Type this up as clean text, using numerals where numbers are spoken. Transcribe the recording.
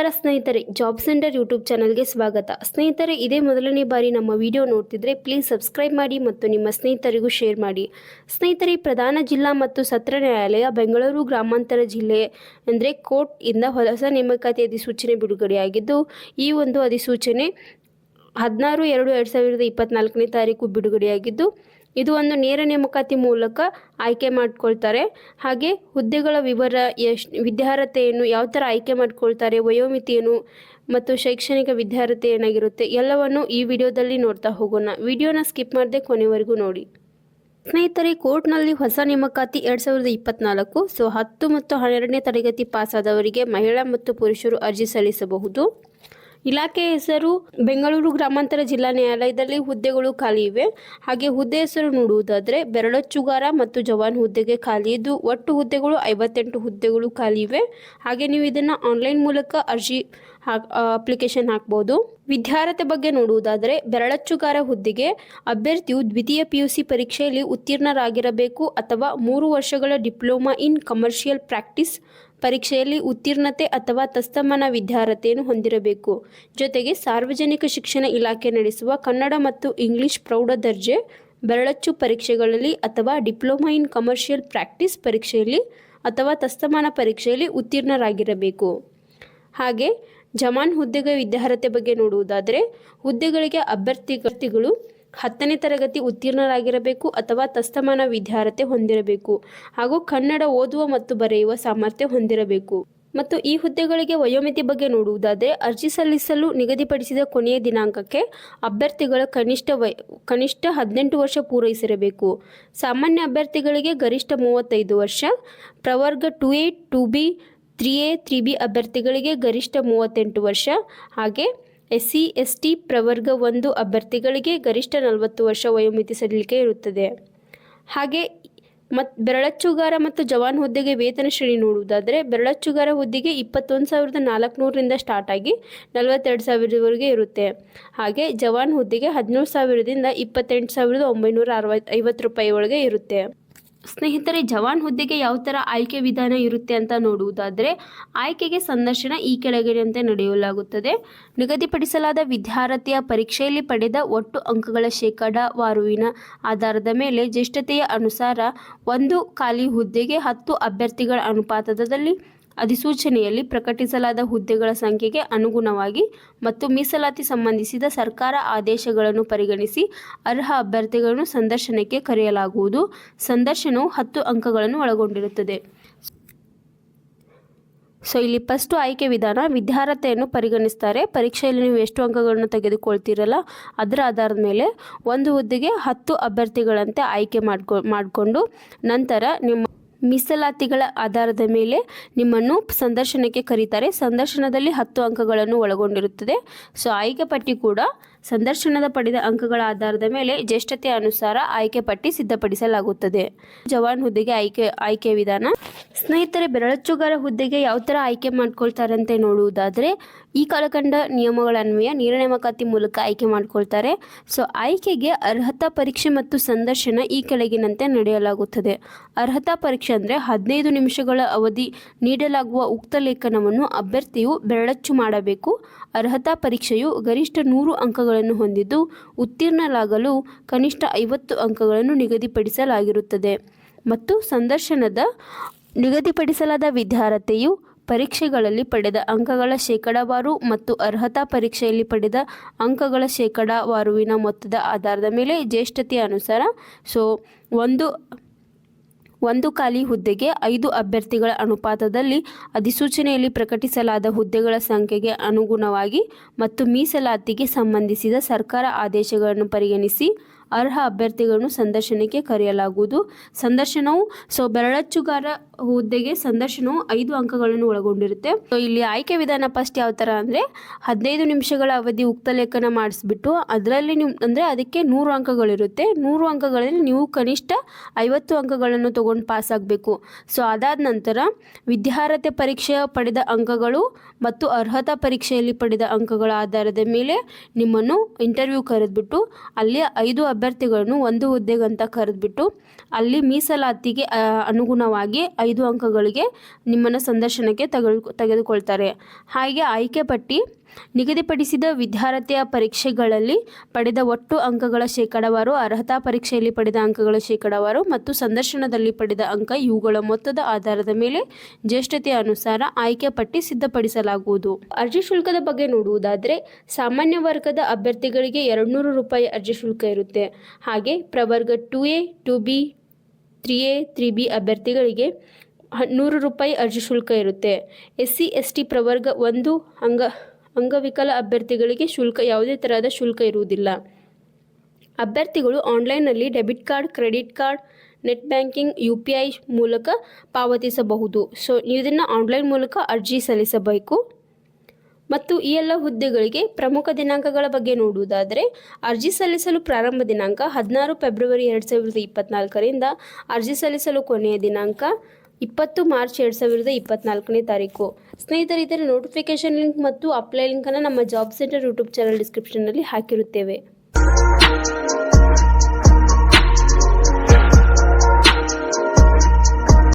ನಮಸ್ಕಾರ ಸ್ನೇಹಿತರೆ, job centre YouTube ಚಾನಲ್ಗೆ ಸ್ವಾಗತ. ಸ್ನೇಹಿತರೆ, ಇದೇ ಮೊದಲನೇ ಬಾರಿ ನಮ್ಮ ವಿಡಿಯೋ ನೋಡ್ತಿದ್ರೆ ಪ್ಲೀಸ್ ಸಬ್ಸ್ಕ್ರೈಬ್ ಮಾಡಿ ಮತ್ತು ನಿಮ್ಮ ಸ್ನೇಹಿತರಿಗೂ ಶೇರ್ ಮಾಡಿ. ಸ್ನೇಹಿತರೆ, ಪ್ರಧಾನ ಜಿಲ್ಲಾ ಮತ್ತು ಸತ್ರ ನ್ಯಾಯಾಲಯ ಬೆಂಗಳೂರು ಗ್ರಾಮಾಂತರ ಜಿಲ್ಲೆ ಅಂದರೆ ಕೋರ್ಟ್ ಇಂದ ಹೊಸ ನೇಮಕಾತಿ ಅಧಿಸೂಚನೆ ಬಿಡುಗಡೆಯಾಗಿದ್ದು, ಈ ಒಂದು ಅಧಿಸೂಚನೆ 16/2/2024 ತಾರೀಕು ಬಿಡುಗಡೆಯಾಗಿದ್ದು, ಇದು ಒಂದು ನೇರ ನೇಮಕಾತಿ ಮೂಲಕ ಆಯ್ಕೆ ಮಾಡ್ಕೊಳ್ತಾರೆ. ಹಾಗೆ ಹುದ್ದೆಗಳ ವಿವರ, ವಿದ್ಯಾರ್ಹತೆಯನ್ನು ಯಾವ ಥರ ಆಯ್ಕೆ ಮಾಡ್ಕೊಳ್ತಾರೆ, ವಯೋಮಿತಿಯನ್ನು ಮತ್ತು ಶೈಕ್ಷಣಿಕ ವಿದ್ಯಾರ್ಹತೆ ಏನಾಗಿರುತ್ತೆ ಎಲ್ಲವನ್ನು ಈ ವಿಡಿಯೋದಲ್ಲಿ ನೋಡ್ತಾ ಹೋಗೋಣ. ವಿಡಿಯೋನ ಸ್ಕಿಪ್ ಮಾಡದೆ ಕೊನೆವರೆಗೂ ನೋಡಿ. ಸ್ನೇಹಿತರೆ, ಕೋರ್ಟ್ನಲ್ಲಿ ಹೊಸ ನೇಮಕಾತಿ 2024. 10 ಮತ್ತು 12ನೇ ತರಗತಿ ಪಾಸಾದವರಿಗೆ ಮಹಿಳಾ ಮತ್ತು ಪುರುಷರು ಅರ್ಜಿ ಸಲ್ಲಿಸಬಹುದು. ಇಲಾಖೆ ಹೆಸರು ಬೆಂಗಳೂರು ಗ್ರಾಮಾಂತರ ಜಿಲ್ಲಾ ನ್ಯಾಯಾಲಯದಲ್ಲಿ ಹುದ್ದೆಗಳು ಖಾಲಿ ಇವೆ. ಹಾಗೆ ಹುದ್ದೆ ಹೆಸರು ನೋಡುವುದಾದರೆ ಬೆರಳಚ್ಚುಗಾರ ಮತ್ತು ಜವಾನ್ ಹುದ್ದೆಗೆ ಖಾಲಿ ಇದ್ದು, ಒಟ್ಟು ಹುದ್ದೆಗಳು 58 ಹುದ್ದೆಗಳು ಖಾಲಿ ಇವೆ. ಹಾಗೆ ನೀವು ಇದನ್ನು ಆನ್ಲೈನ್ ಮೂಲಕ ಅರ್ಜಿ ಅಪ್ಲಿಕೇಶನ್ ಹಾಕ್ಬೋದು. ವಿದ್ಯಾರ್ಹತೆ ಬಗ್ಗೆ ನೋಡುವುದಾದರೆ ಬೆರಳಚ್ಚುಗಾರ ಹುದ್ದೆಗೆ ಅಭ್ಯರ್ಥಿಯು ದ್ವಿತೀಯ PUC ಪರೀಕ್ಷೆಯಲ್ಲಿ ಉತ್ತೀರ್ಣರಾಗಿರಬೇಕು ಅಥವಾ 3 ವರ್ಷಗಳ ಡಿಪ್ಲೊಮಾ ಇನ್ ಕಮರ್ಷಿಯಲ್ ಪ್ರಾಕ್ಟೀಸ್ ಪರೀಕ್ಷೆಯಲ್ಲಿ ಉತ್ತೀರ್ಣತೆ ಅಥವಾ ತತ್ಸಮಾನ ವಿದ್ಯಾರ್ಹತೆಯನ್ನು ಹೊಂದಿರಬೇಕು. ಜೊತೆಗೆ ಸಾರ್ವಜನಿಕ ಶಿಕ್ಷಣ ಇಲಾಖೆ ನಡೆಸುವ ಕನ್ನಡ ಮತ್ತು ಇಂಗ್ಲಿಷ್ ಪ್ರೌಢ ದರ್ಜೆ ಬೆರಳಚ್ಚು ಪರೀಕ್ಷೆಗಳಲ್ಲಿ ಅಥವಾ ಡಿಪ್ಲೊಮಾ ಇನ್ ಕಮರ್ಷಿಯಲ್ ಪ್ರಾಕ್ಟೀಸ್ ಪರೀಕ್ಷೆಯಲ್ಲಿ ಅಥವಾ ತತ್ಸಮಾನ ಪರೀಕ್ಷೆಯಲ್ಲಿ ಉತ್ತೀರ್ಣರಾಗಿರಬೇಕು. ಹಾಗೆ ಜವಾನ್ ಹುದ್ದೆಗೆ ವಿದ್ಯಾರ್ಹತೆ ಬಗ್ಗೆ ನೋಡುವುದಾದರೆ ಹುದ್ದೆಗಳಿಗೆ ಅಭ್ಯರ್ಥಿಗಳು 10ನೇ ತರಗತಿ ಉತ್ತೀರ್ಣರಾಗಿರಬೇಕು ಅಥವಾ ತತ್ಸಮಾನ ವಿದ್ಯಾರ್ಹತೆ ಹೊಂದಿರಬೇಕು. ಹಾಗೂ ಕನ್ನಡ ಓದುವ ಮತ್ತು ಬರೆಯುವ ಸಾಮರ್ಥ್ಯ ಹೊಂದಿರಬೇಕು. ಮತ್ತು ಈ ಹುದ್ದೆಗಳಿಗೆ ವಯೋಮಿತಿ ಬಗ್ಗೆ ನೋಡುವುದಾದರೆ ಅರ್ಜಿ ಸಲ್ಲಿಸಲು ನಿಗದಿಪಡಿಸಿದ ಕೊನೆಯ ದಿನಾಂಕಕ್ಕೆ ಅಭ್ಯರ್ಥಿಗಳ ಕನಿಷ್ಠ 18 ವರ್ಷ ಪೂರೈಸಿರಬೇಕು. ಸಾಮಾನ್ಯ ಅಭ್ಯರ್ಥಿಗಳಿಗೆ ಗರಿಷ್ಠ 35 ವರ್ಷ, ಪ್ರವರ್ಗ 2A 2B 3A 3B ಅಭ್ಯರ್ಥಿಗಳಿಗೆ ಗರಿಷ್ಠ 38 ವರ್ಷ, ಹಾಗೆ SC ST ಪ್ರವರ್ಗ 1 ಅಭ್ಯರ್ಥಿಗಳಿಗೆ ಗರಿಷ್ಠ 40 ವರ್ಷ ವಯೋಮಿತಿ ಸಡಿಲಿಕೆ ಇರುತ್ತದೆ. ಹಾಗೆ ಬೆರಳಚ್ಚುಗಾರ ಮತ್ತು ಜವಾನ್ ಹುದ್ದೆಗೆ ವೇತನ ಶ್ರೇಣಿ ನೋಡುವುದಾದರೆ ಬೆರಳಚ್ಚುಗಾರ ಹುದ್ದೆಗೆ 21,400ರಿಂದ ಸ್ಟಾರ್ಟ್ ಆಗಿ 42,000ವರೆಗೆ ಇರುತ್ತೆ. ಹಾಗೆ ಜವಾನ್ ಹುದ್ದೆಗೆ 17,000ದಿಂದ 28,950 ರೂಪಾಯಿ ಒಳಗೆ ಇರುತ್ತೆ. ಸ್ನೇಹಿತರೆ, ಜವಾನ್ ಹುದ್ದೆಗೆ ಯಾವ ಥರ ಆಯ್ಕೆ ವಿಧಾನ ಇರುತ್ತೆ ಅಂತ ನೋಡುವುದಾದರೆ ಆಯ್ಕೆಗೆ ಸಂದರ್ಶನ ಈ ಕೆಳಗಿನಂತೆ ನಡೆಯಲಾಗುತ್ತದೆ. ನಿಗದಿಪಡಿಸಲಾದ ವಿದ್ಯಾರ್ಹತೆಯ ಪರೀಕ್ಷೆಯಲ್ಲಿ ಪಡೆದ ಒಟ್ಟು ಅಂಕಗಳ ಶೇಕಡಾವಾರುವಿನ ಆಧಾರದ ಮೇಲೆ ಜ್ಯೇಷ್ಠತೆಯ ಅನುಸಾರ ಒಂದು ಖಾಲಿ ಹುದ್ದೆಗೆ 10 ಅಭ್ಯರ್ಥಿಗಳ ಅನುಪಾತದಲ್ಲಿ ಅಧಿಸೂಚನೆಯಲ್ಲಿ ಪ್ರಕಟಿಸಲಾದ ಹುದ್ದೆಗಳ ಸಂಖ್ಯೆಗೆ ಅನುಗುಣವಾಗಿ ಮತ್ತು ಮೀಸಲಾತಿ ಸಂಬಂಧಿಸಿದ ಸರ್ಕಾರ ಆದೇಶಗಳನ್ನು ಪರಿಗಣಿಸಿ ಅರ್ಹ ಅಭ್ಯರ್ಥಿಗಳನ್ನು ಸಂದರ್ಶನಕ್ಕೆ ಕರೆಯಲಾಗುವುದು. ಸಂದರ್ಶನವು 10 ಅಂಕಗಳನ್ನು ಒಳಗೊಂಡಿರುತ್ತದೆ. ಇಲ್ಲಿ ಫಸ್ಟ್ ಆಯ್ಕೆ ವಿಧಾನ, ವಿದ್ಯಾರ್ಹತೆಯನ್ನು ಪರಿಗಣಿಸ್ತಾರೆ. ಪರೀಕ್ಷೆಯಲ್ಲಿ ನೀವು ಎಷ್ಟು ಅಂಕಗಳನ್ನು ತೆಗೆದುಕೊಳ್ತೀರಲ್ಲ ಅದರ ಆಧಾರದ ಮೇಲೆ ಒಂದು ಹುದ್ದೆಗೆ 10 ಅಭ್ಯರ್ಥಿಗಳಂತೆ ಆಯ್ಕೆ ಮಾಡಿಕೊಂಡು ನಂತರ ನಿಮ್ಮ ಮೀಸಲಾತಿಗಳ ಆಧಾರದ ಮೇಲೆ ನಿಮ್ಮನ್ನು ಸಂದರ್ಶನಕ್ಕೆ ಕರೀತಾರೆ. ಸಂದರ್ಶನದಲ್ಲಿ 10 ಅಂಕಗಳನ್ನು ಒಳಗೊಂಡಿರುತ್ತದೆ. ಆಯ್ಕೆ ಪಟ್ಟಿ ಕೂಡ ಸಂದರ್ಶನದ ಪಡೆದ ಅಂಕಗಳ ಆಧಾರದ ಮೇಲೆ ಜ್ಯೇಷ್ಠತೆಯ ಅನುಸಾರ ಆಯ್ಕೆ ಪಟ್ಟಿ ಸಿದ್ಧಪಡಿಸಲಾಗುತ್ತದೆ. ಜವಾನ್ ಹುದ್ದೆಗೆ ಆಯ್ಕೆ ವಿಧಾನ. ಸ್ನೇಹಿತರೆ, ಬೆರಳಚ್ಚುಗಾರ ಹುದ್ದೆಗೆ ಯಾವ ಥರ ಆಯ್ಕೆ ಮಾಡ್ಕೊಳ್ತಾರಂತೆ ನೋಡುವುದಾದರೆ ಈ ಕೆಳಕಂಡ ನಿಯಮಗಳ ಅನ್ವಯ ನೇರ ನೇಮಕಾತಿ ಮೂಲಕ ಆಯ್ಕೆ ಮಾಡ್ಕೊಳ್ತಾರೆ. ಆಯ್ಕೆಗೆ ಅರ್ಹತಾ ಪರೀಕ್ಷೆ ಮತ್ತು ಸಂದರ್ಶನ ಈ ಕೆಳಗಿನಂತೆ ನಡೆಯಲಾಗುತ್ತದೆ. ಅರ್ಹತಾ ಪರೀಕ್ಷೆ ಅಂದರೆ 15 ನಿಮಿಷಗಳ ಅವಧಿ ನೀಡಲಾಗುವ ಉಕ್ತ ಲೇಖನವನ್ನು ಅಭ್ಯರ್ಥಿಯು ಬೆರಳಚ್ಚು ಮಾಡಬೇಕು. ಅರ್ಹತಾ ಪರೀಕ್ಷೆಯು ಗರಿಷ್ಠ 100 ಅಂಕಗಳನ್ನು ಹೊಂದಿದ್ದು ಉತ್ತೀರ್ಣರಾಗಲು ಕನಿಷ್ಠ 50 ಅಂಕಗಳನ್ನು ನಿಗದಿಪಡಿಸಲಾಗಿರುತ್ತದೆ. ಮತ್ತು ಸಂದರ್ಶನದ ನಿಗದಿಪಡಿಸಲಾದ ವಿದ್ಯಾರ್ಹತೆಯು ಪರೀಕ್ಷೆಗಳಲ್ಲಿ ಪಡೆದ ಅಂಕಗಳ ಶೇಕಡಾವಾರು ಮತ್ತು ಅರ್ಹತಾ ಪರೀಕ್ಷೆಯಲ್ಲಿ ಪಡೆದ ಅಂಕಗಳ ಶೇಕಡಾವಾರುವಿನ ಮೊತ್ತದ ಆಧಾರದ ಮೇಲೆ ಜ್ಯೇಷ್ಠತೆಯ ಅನುಸಾರ ಒಂದು ಖಾಲಿ ಹುದ್ದೆಗೆ 5 ಅಭ್ಯರ್ಥಿಗಳ ಅನುಪಾತದಲ್ಲಿ ಅಧಿಸೂಚನೆಯಲ್ಲಿ ಪ್ರಕಟಿಸಲಾದ ಹುದ್ದೆಗಳ ಸಂಖ್ಯೆಗೆ ಅನುಗುಣವಾಗಿ ಮತ್ತು ಮೀಸಲಾತಿಗೆ ಸಂಬಂಧಿಸಿದ ಸರ್ಕಾರ ಆದೇಶಗಳನ್ನು ಪರಿಗಣಿಸಿ ಅರ್ಹ ಅಭ್ಯರ್ಥಿಗಳನ್ನು ಸಂದರ್ಶನಕ್ಕೆ ಕರೆಯಲಾಗುವುದು. ಸಂದರ್ಶನವು ಬೆರಳಚ್ಚುಗಾರ ಹುದ್ದೆಗೆ ಸಂದರ್ಶನವು 5 ಅಂಕಗಳನ್ನು ಒಳಗೊಂಡಿರುತ್ತೆ. ಇಲ್ಲಿ ಆಯ್ಕೆ ವಿಧಾನ ಫಸ್ಟ್ ಯಾವ ಥರ ಅಂದರೆ 15 ನಿಮಿಷಗಳ ಅವಧಿ ಉಕ್ತ ಲೇಖನ ಮಾಡಿಸ್ಬಿಟ್ಟು ಅದರಲ್ಲಿ ನೀವು ಅಂದರೆ ಅದಕ್ಕೆ 100 ಅಂಕಗಳಿರುತ್ತೆ. 100 ಅಂಕಗಳಲ್ಲಿ ನೀವು ಕನಿಷ್ಠ 50 ಅಂಕಗಳನ್ನು ತೊಗೊಂಡು ಪಾಸ್ ಆಗಬೇಕು. ಅದಾದ ನಂತರ ವಿದ್ಯಾರ್ಹತೆ ಪರೀಕ್ಷೆಯ ಪಡೆದ ಅಂಕಗಳು ಮತ್ತು ಅರ್ಹತಾ ಪರೀಕ್ಷೆಯಲ್ಲಿ ಪಡೆದ ಅಂಕಗಳ ಆಧಾರದ ಮೇಲೆ ನಿಮ್ಮನ್ನು ಇಂಟರ್ವ್ಯೂ ಕರೆದ್ಬಿಟ್ಟು ಅಲ್ಲಿ 5 ಅಭ್ಯರ್ಥಿಗಳನ್ನು ಒಂದು ಹುದ್ದೆಗಂತ ಕರೆದ್ಬಿಟ್ಟು ಅಲ್ಲಿ ಮೀಸಲಾತಿಗೆ ಅನುಗುಣವಾಗಿ 5 ಅಂಕಗಳಿಗೆ ನಿಮ್ಮನ್ನು ಸಂದರ್ಶನಕ್ಕೆ ತೆಗೆದುಕೊಳ್ತಾರೆ. ಹಾಗೆ ಆಯ್ಕೆ ಪಟ್ಟಿ ನಿಗದಿಪಡಿಸಿದ ವಿದ್ಯಾರ್ಥಿಯ ಪರೀಕ್ಷೆಗಳಲ್ಲಿ ಪಡೆದ ಒಟ್ಟು ಅಂಕಗಳ ಶೇಕಡಾವಾರು, ಅರ್ಹತಾ ಪರೀಕ್ಷೆಯಲ್ಲಿ ಪಡೆದ ಅಂಕಗಳ ಶೇಕಡಾವಾರು ಮತ್ತು ಸಂದರ್ಶನದಲ್ಲಿ ಪಡೆದ ಅಂಕ ಇವುಗಳ ಮೊತ್ತದ ಆಧಾರದ ಮೇಲೆ ಜ್ಯೇಷ್ಠತೆಯ ಅನುಸಾರ ಆಯ್ಕೆ ಪಟ್ಟಿ ಸಿದ್ಧಪಡಿಸಲಾಗುವುದು. ಅರ್ಜಿ ಶುಲ್ಕದ ಬಗ್ಗೆ ನೋಡುವುದಾದರೆ ಸಾಮಾನ್ಯ ವರ್ಗದ ಅಭ್ಯರ್ಥಿಗಳಿಗೆ 200 ರೂಪಾಯಿ ಅರ್ಜಿ ಶುಲ್ಕ ಇರುತ್ತೆ. ಹಾಗೆ ಪ್ರವರ್ಗ 2A, 2B, 3A, 3B ಅಭ್ಯರ್ಥಿಗಳಿಗೆ 100 ರೂಪಾಯಿ ಅರ್ಜಿ ಶುಲ್ಕ ಇರುತ್ತೆ. SC, ST ಪ್ರವರ್ಗ 1 ಅಂಗವಿಕಲ ಅಭ್ಯರ್ಥಿಗಳಿಗೆ ಯಾವುದೇ ತರಹದ ಶುಲ್ಕ ಇರುವುದಿಲ್ಲ. ಅಭ್ಯರ್ಥಿಗಳು ಆನ್ಲೈನ್ನಲ್ಲಿ debit card, credit card, net banking, UPI ಮೂಲಕ ಪಾವತಿಸಬಹುದು. ಸೊ ಇದನ್ನು ಆನ್ಲೈನ್ ಮೂಲಕ ಅರ್ಜಿ ಸಲ್ಲಿಸಬೇಕು. ಮತ್ತು ಈ ಎಲ್ಲ ಹುದ್ದೆಗಳಿಗೆ ಪ್ರಮುಖ ದಿನಾಂಕಗಳ ಬಗ್ಗೆ ನೋಡುವುದಾದರೆ ಅರ್ಜಿ ಸಲ್ಲಿಸಲು ಪ್ರಾರಂಭ ದಿನಾಂಕ 16 ಫೆಬ್ರವರಿ 2024ರಿಂದ ಅರ್ಜಿ ಸಲ್ಲಿಸಲು ಕೊನೆಯ ದಿನಾಂಕ 20 ಮಾರ್ಚ್ 2024ನೇ ತಾರೀಕು. ಸ್ನೇಹಿತರೆ, ಇದರ ನೋಟಿಫಿಕೇಶನ್ ಲಿಂಕ್ ಮತ್ತು ಅಪ್ಲೈ ಲಿಂಕನ್ನು ನಮ್ಮ ಜಾಬ್ ಸೆಂಟರ್ ಯೂಟ್ಯೂಬ್ ಚಾನಲ್ ಡಿಸ್ಕ್ರಿಪ್ಷನ್ನಲ್ಲಿ ಹಾಕಿರುತ್ತೇವೆ.